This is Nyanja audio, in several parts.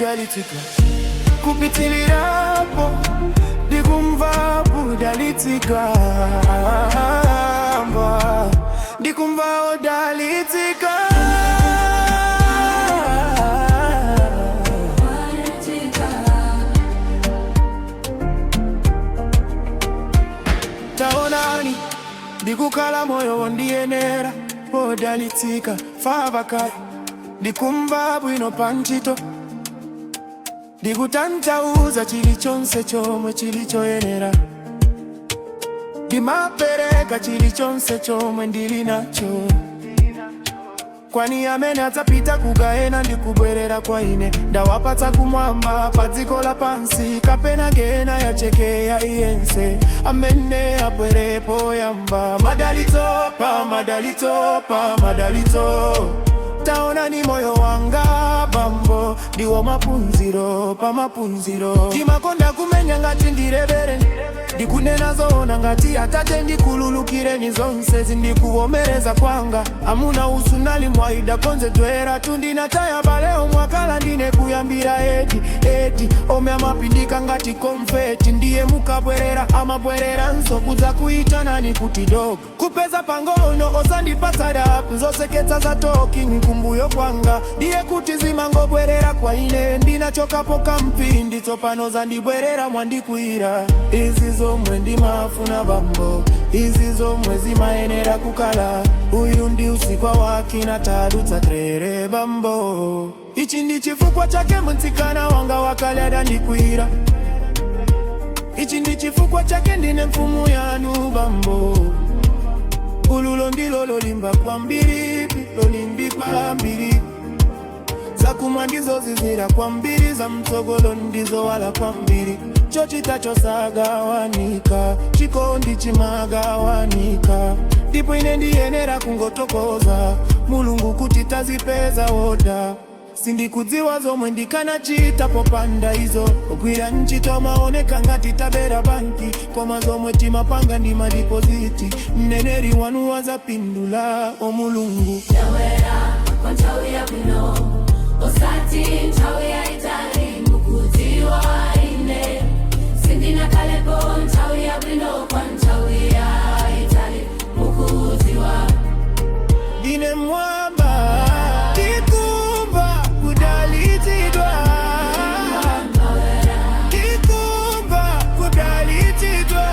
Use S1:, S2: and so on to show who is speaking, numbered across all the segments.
S1: budalitika kupitilirapo ndikumva budalitika ndikumva budalitika taonani ndikukala moyo ndiyenera budalitika favakali ndikumva bwino panchito ndikutantauza chilichonse chomwe chilichoyenera ndimapereka chilichonse chomwe ndili nacho kwani amene adzapita kugahena ndikubwerera kwa ine ndawapatsa kumwamba pa dziko lapansi kapena gena yachekeya iyense amene abwerepo yamba madalitso pa madalitso pa madalitso taona ni moyo wanga bambo ndiwo mapunziro pa mapunziro timakonda kumenya ngati ndirebere ndikunena zoona ngati atate ndikululukire ni zonse zindikuvomereza kwanga amuna usunali mwaida konze twera tundinataya baleo mwakala ndine kuyambira eti ome amapindika ngati konfeti ndiye mukabwerera amabwerera nso kuza kuita nani kuti dog kupeza pangono osandipatsa dapu zoseketsa za talking kumbuyo kwanga ndiye kuti zimangobwerera kwa ine ndinachokapo kampindi tsopano zandibwerera mwandikuira izi zomwe ndimafuna bambo izi zomwe zimayenera kukala uyu ndi usikwa wakina tadutsa trere bambo ichi ndi chifukwa chake mtsikana wanga wakale adandikwira ichi ndi chifukwa chake ndine mfumu yanu bambo ululo ndilo lolimba kwambiri lolimbi kwambiri zakuma ndizo zizira kwambiri za mtsogolo ndizo wala kwambiri chochitacho sagawanika chikondi chimagawanika ndipo ine ndiyenera kungotokoza mulungu kuti tazipeza woda sindikudziwa zomwe ndikanachita popanda izo ogwira nchito maoneka ngati tabera banki koma zomwe timapanga ndi madipoziti mneneri wanu wazapindula o mulungu
S2: yawera kwa nthawi yabwino osati nthawi yaitali mukudziwa ine sindinakalepo nthawi yabwino kwa nthawi yaitali mukudziwa
S1: ndine mwamba ndikumva kudalitidwa ndikumva kudalitidwa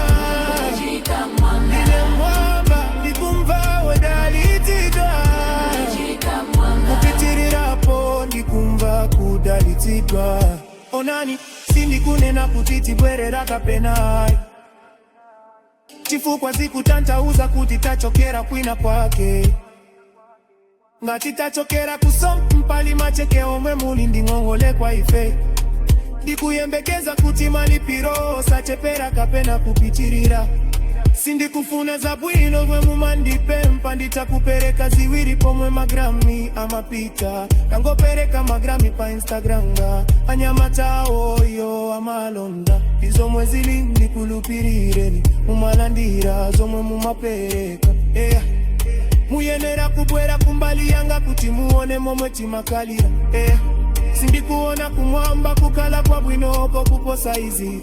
S1: ndine mwamba ndikumva kudalitidwa kupitirirapo ndikumva kudalitidwa onani sindikunena kuti tibwerera kapena chifukwa zikutantauza kuti tachokera kwina kwake ngati tachokera kusompali macheke omwe muli nding'ong'ole kwa ife ndikuyembekeza kuti malipiro sachepera kapena kupitirira sindikufuna zabwino mwe mumandipempa nditakupereka ziwiri pomwe magrami amapita kangopereka magrami pa Instagranga anyamata oyo amalonda izomwe zili ndikulupirireni mumalandira zomwe mumapereka muyenera kubwera kumbali yanga kuti muone momwe timakalira sindikuona kumwamba kukala kwa bwinoko kuposa izi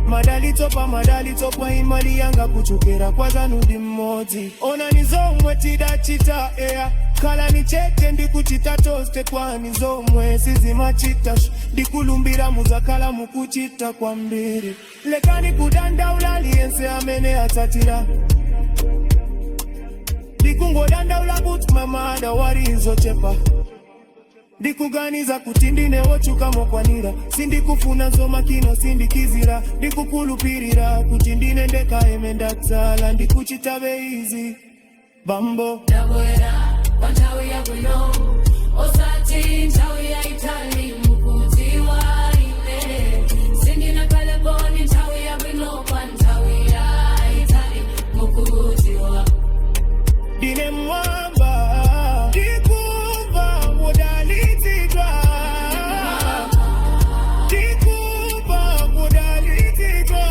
S1: madalitso pa madalitso kwa imali yanga kuchokera kwa zanudi mmodzi ona ni zomwe tidachita kala ni chete ndikuchita toste kwani zomwe sizimachita ndikulumbira muzakala mukuchita kwambiri lekani kudandaula aliyense amene atatira ndikungodandaula kuti mamada warizochepa ndikuganiza kuti ndine wochuka mokwanira sindikufuna zomakino sindikizira ndikukulupirira kuti ndine ndekaeme ndatsala ndikuchitabe izi bambo
S2: yabwera kwa nthawi yabwino osati nthawi yaitali mukudziwa ine sindinakalepo ni nthawi yabwino kwa nthawi yaitali mukudziwa
S1: ndine mwamba ndikumva kudalitidwa ndikumva kudalitidwa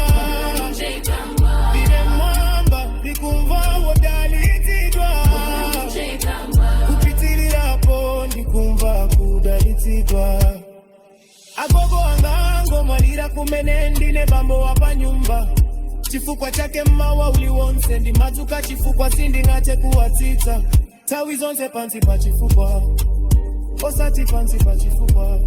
S1: ndine mwamba ndikumva kudalitidwa kupitirirapo ndikumva kudalitidwa Ndinalira kumene ndine bambo wapa nyumba. Chifukwa chake mmawa uliwonse ndi madzuka chifukwa sindingathe kuwatsitsa. Nthawi zonse pansi pa chifukwa, osati pansi pa chifukwa.